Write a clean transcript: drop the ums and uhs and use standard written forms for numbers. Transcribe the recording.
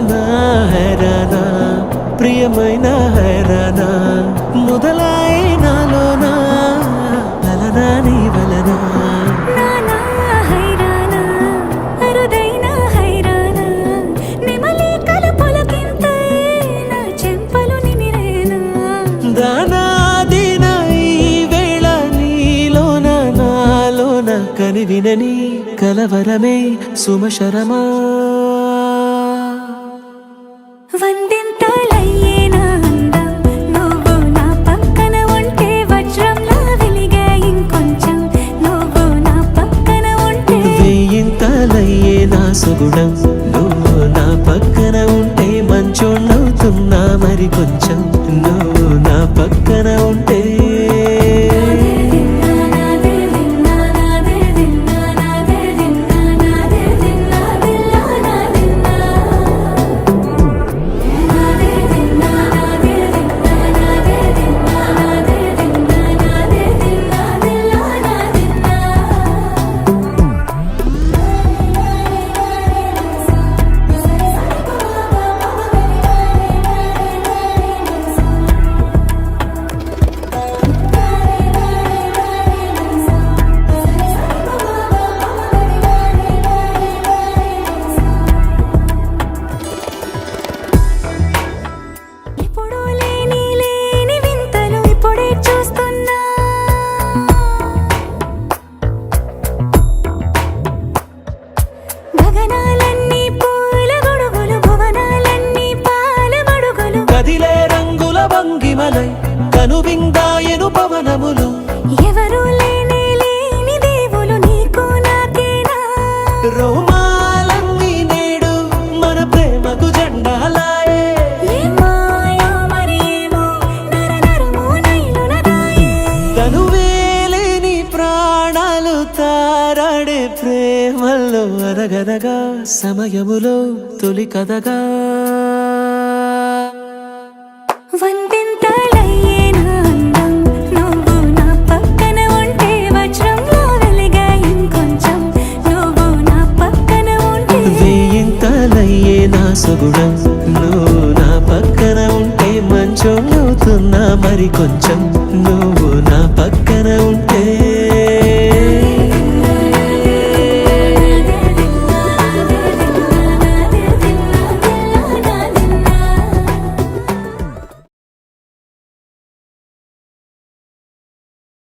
నా హైరానా ప్రియమైన హైరానా మొదలాయి నాలోనా లలనా నీ వలనా కని వినని కలవరమే సుమశరమా వందింతలయ్యేనా అందం నువ్వు నా పక్కన ఉంటే వజ్రంలా వెలిగే ఇంకొంచెం నువ్వు నా పక్కన ఉంటే వేయింతలయ్యేనా సుగుణం నువ్వు నా పక్కన ఉంటే మంచోళ్ళవుతున్నా మరి కొంచెం నువ్వు నా పక్కన ఉంటే కదిలే రంగుల భంగిమలై కనువిందాయను పవనములు ఎవరు లేని దేవులు నీకు నాకేనా రోమాలన్నీ నేడు మన ప్రేమకు జెండాలాయే తనువేలేని ప్రాణాలు తారాడే ప్రేమల్లో అనగనగా సమయములో తొలి కథగా వందింతలయ్యేనా అందం నువ్వు నా పక్కన ఉంటే వజ్రంలా వెలిగే ఇంకొంచెం నువ్వు నా పక్కన ఉంటే వేయింతలయ్యేనా సుగుణం నువ్వు నా పక్కన ఉంటే మంచోళ్ళవుతున్నా మరి కొంచెం నువ్వు